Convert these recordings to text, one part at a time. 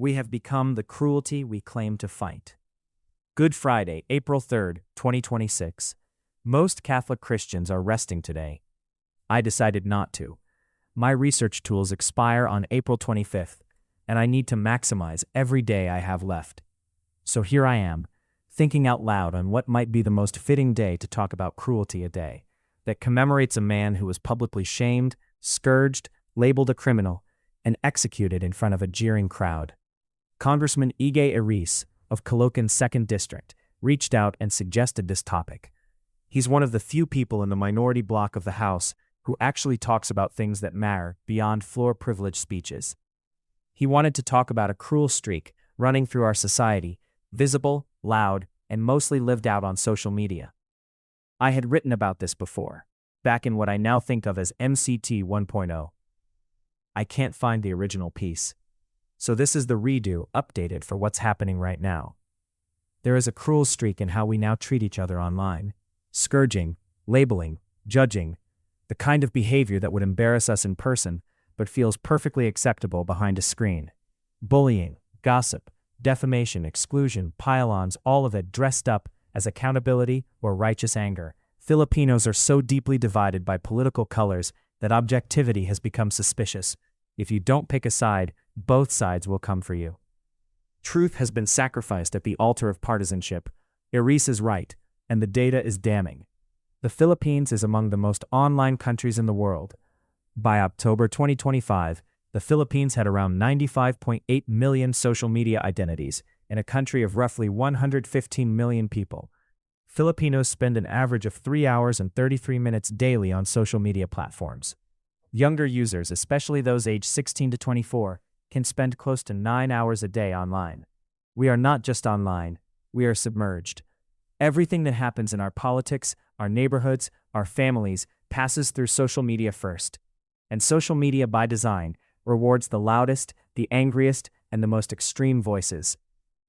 We have become the cruelty we claim to fight. Good Friday, April 3rd, 2026. Most Catholic Christians are resting today. I decided not to. My research tools expire on April 25th, and I need to maximize every day I have left. So here I am, thinking out loud on what might be the most fitting day to talk about cruelty, a day that commemorates a man who was publicly shamed, scourged, labeled a criminal, and executed in front of a jeering crowd. Congressman Ekis of Caloocan's 2nd District reached out and suggested this topic. He's one of the few people in the minority bloc of the House who actually talks about things that matter beyond floor-privileged speeches. He wanted to talk about a cruel streak running through our society, visible, loud, and mostly lived out on social media. I had written about this before, back in what I now think of as MCT 1.0. I can't find the original piece, so this is the redo, updated for what's happening right now. There is a cruel streak in how we now treat each other online. Scourging, labeling, judging, the kind of behavior that would embarrass us in person but feels perfectly acceptable behind a screen. Bullying, gossip, defamation, exclusion, pile-ons, all of it dressed up as accountability or righteous anger. Filipinos are so deeply divided by political colors that objectivity has become suspicious. If you don't pick a side, both sides will come for you. Truth has been sacrificed at the altar of partisanship. Ekis is right, and the data is damning. The Philippines is among the most online countries in the world. By October 2025, the Philippines had around 95.8 million social media identities in a country of roughly 115 million people. Filipinos spend an average of 3 hours and 33 minutes daily on social media platforms. Younger users, especially those aged 16 to 24, can spend close to 9 hours a day online. We are not just online, we are submerged. Everything that happens in our politics, our neighborhoods, our families passes through social media first. And social media, by design, rewards the loudest, the angriest, and the most extreme voices.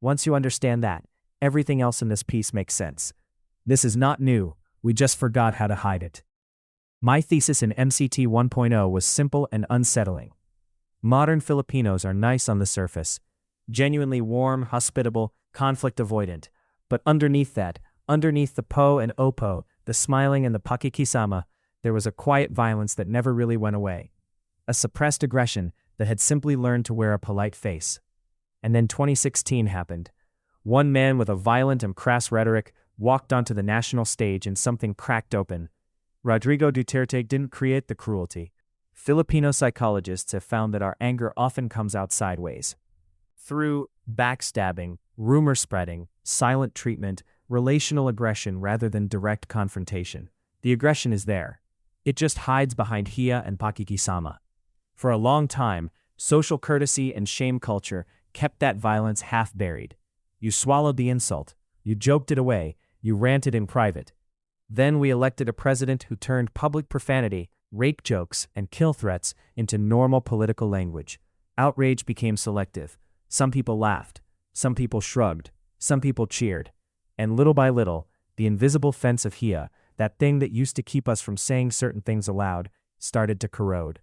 Once you understand that, everything else in this piece makes sense. This is not new, we just forgot how to hide it. My thesis in MCT 1.0 was simple and unsettling. Modern Filipinos are nice on the surface, genuinely warm, hospitable, conflict avoidant. But underneath that, underneath the po and opo, the smiling and the pakikisama, there was a quiet violence that never really went away. A suppressed aggression that had simply learned to wear a polite face. And then 2016 happened. One man with a violent and crass rhetoric walked onto the national stage and something cracked open. Rodrigo Duterte didn't create the cruelty. Filipino psychologists have found that our anger often comes out sideways. Through backstabbing, rumor spreading, silent treatment, relational aggression rather than direct confrontation. The aggression is there. It just hides behind hiya and pakikisama. For a long time, social courtesy and shame culture kept that violence half buried. You swallowed the insult, you joked it away, you ranted in private. Then we elected a president who turned public profanity, rape jokes, and kill threats into normal political language. Outrage became selective. Some people laughed, some people shrugged, some people cheered. And little by little, the invisible fence of hiya, that thing that used to keep us from saying certain things aloud, started to corrode.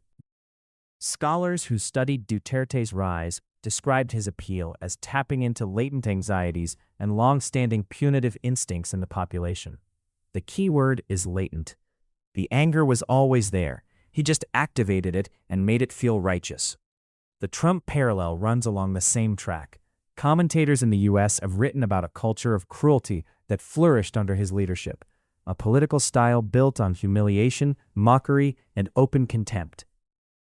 Scholars who studied Duterte's rise described his appeal as tapping into latent anxieties and long-standing punitive instincts in the population. The key word is latent. The anger was always there. He just activated it and made it feel righteous. The Trump parallel runs along the same track. Commentators in the U.S. have written about a culture of cruelty that flourished under his leadership, a political style built on humiliation, mockery, and open contempt.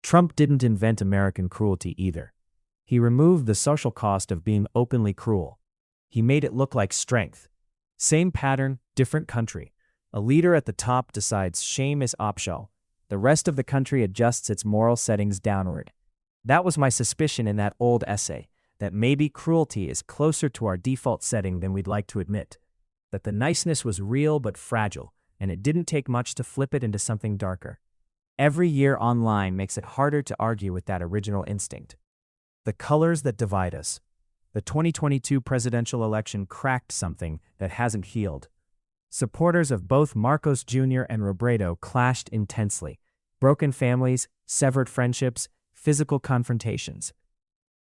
Trump didn't invent American cruelty either. He removed the social cost of being openly cruel. He made it look like strength. Same pattern, different country. A leader at the top decides shame is optional. The rest of the country adjusts its moral settings downward. That was my suspicion in that old essay, that maybe cruelty is closer to our default setting than we'd like to admit. That the niceness was real but fragile, and it didn't take much to flip it into something darker. Every year online makes it harder to argue with that original instinct. The colors that divide us. The 2022 presidential election cracked something that hasn't healed. Supporters of both Marcos Jr. and Robredo clashed intensely. Broken families, severed friendships, physical confrontations.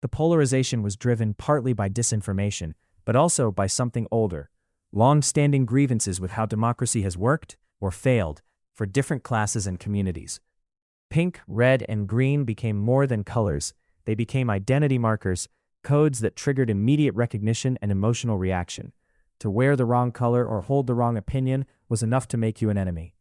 The polarization was driven partly by disinformation, but also by something older, long-standing grievances with how democracy has worked or failed for different classes and communities. Pink, red, and green became more than colors. They became identity markers, codes that triggered immediate recognition and emotional reaction. To wear the wrong color or hold the wrong opinion was enough to make you an enemy.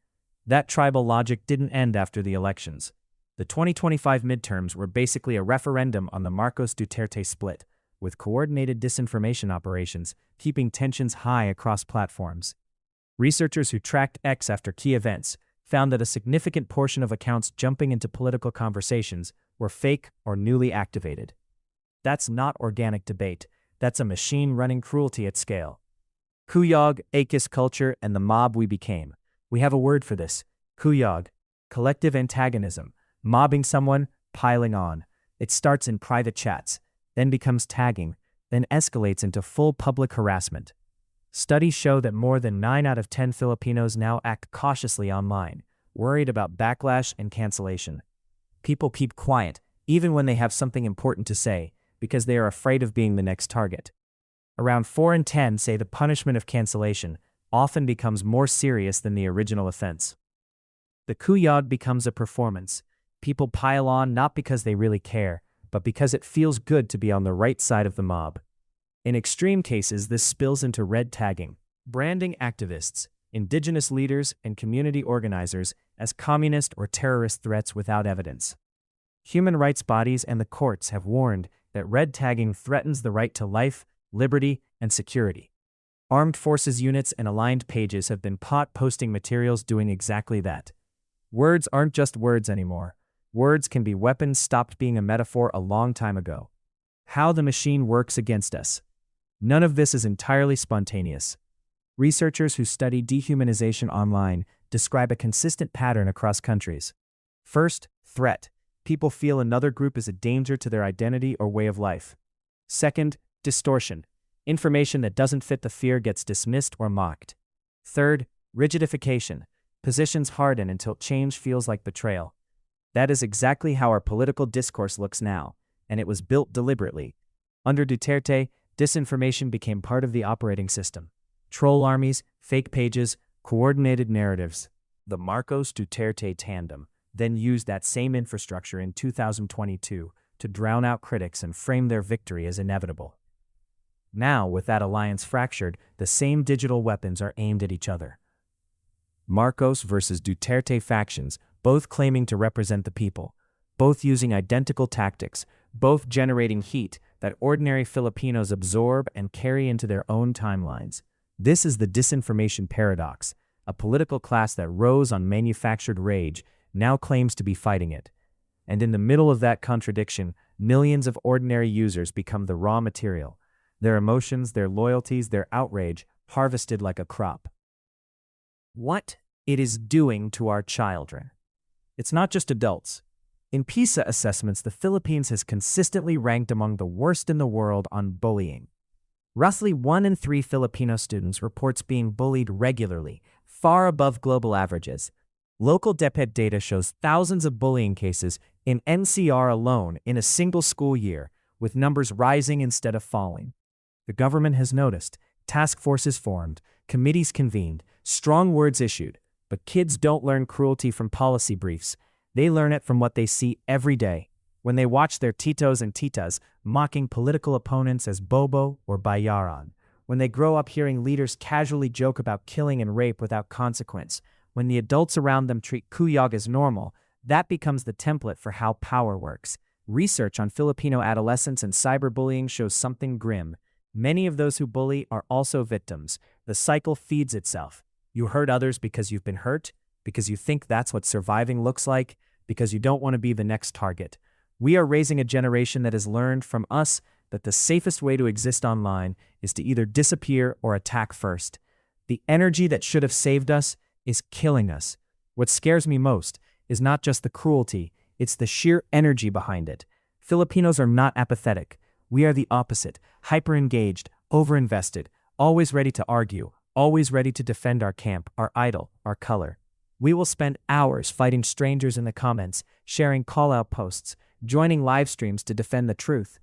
That tribal logic didn't end after the elections. The 2025 midterms were basically a referendum on the Marcos Duterte split, with coordinated disinformation operations keeping tensions high across platforms. Researchers who tracked X after key events found that a significant portion of accounts jumping into political conversations were fake or newly activated. That's not organic debate, that's a machine running cruelty at scale. Kuyog, ekis culture, and the mob we became. We have a word for this. Kuyog, collective antagonism, mobbing someone, piling on. It starts in private chats, then becomes tagging, then escalates into full public harassment. Studies show that more than 9 out of 10 Filipinos now act cautiously online, worried about backlash and cancellation. People keep quiet, even when they have something important to say, because they are afraid of being the next target. Around 4 in 10 say the punishment of cancellation often becomes more serious than the original offense. The Kuyog becomes a performance. People pile on not because they really care, but because it feels good to be on the right side of the mob. In extreme cases, this spills into red tagging, branding activists, indigenous leaders, and community organizers as communist or terrorist threats without evidence. Human rights bodies and the courts have warned that red tagging threatens the right to life, liberty, and security. Armed forces units and aligned pages have been caught posting materials doing exactly that. Words aren't just words anymore. Words can be weapons stopped being a metaphor a long time ago. How the machine works against us. None of this is entirely spontaneous. Researchers who study dehumanization online describe a consistent pattern across countries. First, threat. People feel another group is a danger to their identity or way of life. Second, distortion. Information that doesn't fit the fear gets dismissed or mocked. Third, rigidification. Positions harden until change feels like betrayal. That is exactly how our political discourse looks now, and it was built deliberately. Under Duterte, disinformation became part of the operating system. Troll armies, fake pages, coordinated narratives. The Marcos Duterte tandem then used that same infrastructure in 2022 to drown out critics and frame their victory as inevitable. Now, with that alliance fractured, the same digital weapons are aimed at each other. Marcos versus Duterte factions, both claiming to represent the people, both using identical tactics, both generating heat that ordinary Filipinos absorb and carry into their own timelines. This is the disinformation paradox. A political class that rose on manufactured rage now claims to be fighting it. And in the middle of that contradiction, millions of ordinary users become the raw material. Their emotions, their loyalties, their outrage, harvested like a crop. What it is doing to our children. It's not just adults. In PISA assessments, the Philippines has consistently ranked among the worst in the world on bullying. Roughly 1 in 3 Filipino students reports being bullied regularly, far above global averages. Local DepEd data shows thousands of bullying cases in NCR alone in a single school year, with numbers rising instead of falling. The government has noticed, task forces formed, committees convened, strong words issued, but kids don't learn cruelty from policy briefs. They learn it from what they see every day, when they watch their titos and titas mocking political opponents as bobo or bayaran, when they grow up hearing leaders casually joke about killing and rape without consequence, when the adults around them treat Kuyog as normal. That becomes the template for how power works. Research on Filipino adolescence and cyberbullying shows something grim. Many of those who bully are also victims. The cycle feeds itself. You hurt others because you've been hurt, because you think that's what surviving looks like, because you don't want to be the next target. We are raising a generation that has learned from us that the safest way to exist online is to either disappear or attack first. The energy that should have saved us is killing us. What scares me most is not just the cruelty, it's the sheer energy behind it. Filipinos are not apathetic. We are the opposite, hyper-engaged, over-invested, always ready to argue, always ready to defend our camp, our idol, our color. We will spend hours fighting strangers in the comments, sharing call-out posts, joining live streams to defend the truth.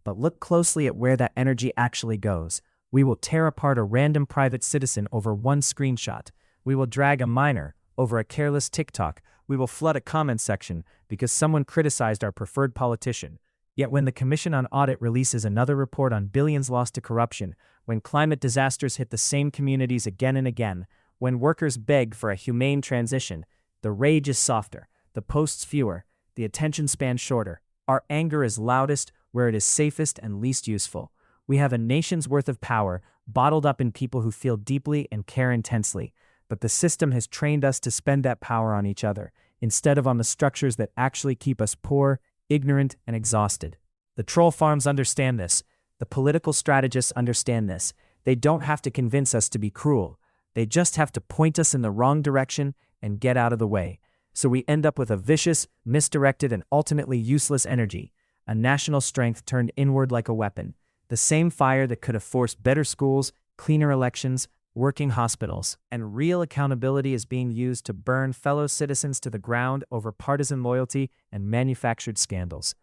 But look closely at where that energy actually goes. We will tear apart a random private citizen over one screenshot. We will drag a minor over a careless TikTok. We will flood a comment section because someone criticized our preferred politician. Yet when the Commission on Audit releases another report on billions lost to corruption, when climate disasters hit the same communities again and again, when workers beg for a humane transition, the rage is softer, the posts fewer, the attention span shorter. Our anger is loudest where it is safest and least useful. We have a nation's worth of power bottled up in people who feel deeply and care intensely, but the system has trained us to spend that power on each other, instead of on the structures that actually keep us poor, ignorant, and exhausted. The troll farms understand this. The political strategists understand this. They don't have to convince us to be cruel. They just have to point us in the wrong direction and get out of the way. So we end up with a vicious, misdirected, and ultimately useless energy, a national strength turned inward like a weapon, the same fire that could have forced better schools, cleaner elections, working hospitals, and real accountability is being used to burn fellow citizens to the ground over partisan loyalty and manufactured scandals.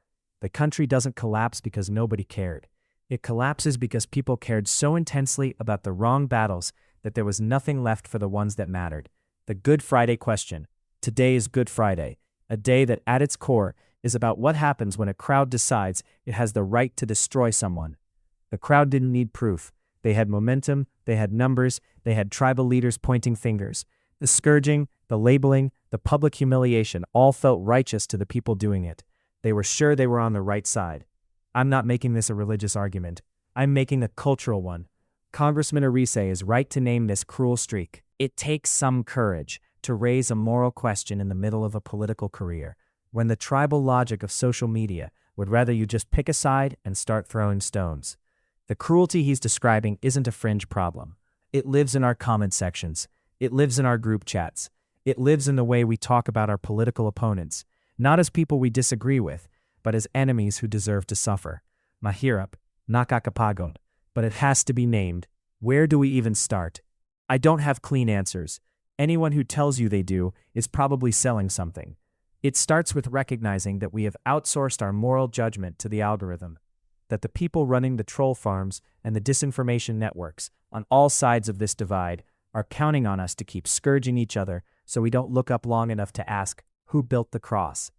The country doesn't collapse because nobody cared. It collapses because people cared so intensely about the wrong battles that there was nothing left for the ones that mattered. The Good Friday question. Today is Good Friday, a day that at its core is about what happens when a crowd decides it has the right to destroy someone. The crowd didn't need proof. They had momentum, they had numbers, they had tribal leaders pointing fingers. The scourging, the labeling, the public humiliation all felt righteous to the people doing it. They were sure they were on the right side. I'm not making this a religious argument. I'm making a cultural one. Congressman Arise is right to name this cruel streak. It takes some courage to raise a moral question in the middle of a political career, when the tribal logic of social media would rather you just pick a side and start throwing stones. The cruelty he's describing isn't a fringe problem. It lives in our comment sections. It lives in our group chats. It lives in the way we talk about our political opponents, not as people we disagree with, but as enemies who deserve to suffer. Mahirap, nakakapagod. But it has to be named. Where do we even start? I don't have clean answers. Anyone who tells you they do is probably selling something. It starts with recognizing that we have outsourced our moral judgment to the algorithm, that the people running the troll farms and the disinformation networks on all sides of this divide are counting on us to keep scourging each other so we don't look up long enough to ask, who built the cross?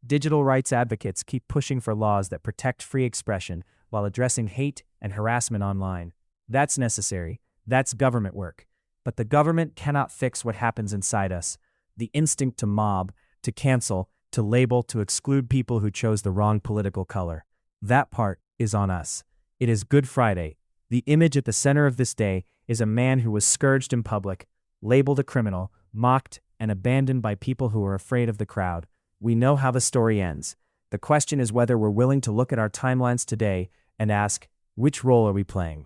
Digital rights advocates keep pushing for laws that protect free expression while addressing hate and harassment online. That's necessary. That's government work. But the government cannot fix what happens inside us. The instinct to mob, to cancel, to label, to exclude people who chose the wrong political color. That part is on us. It is Good Friday. The image at the center of this day is a man who was scourged in public, labeled a criminal, mocked, and abandoned by people who are afraid of the crowd. We know how the story ends. The question is whether we're willing to look at our timelines today and ask, which role are we playing?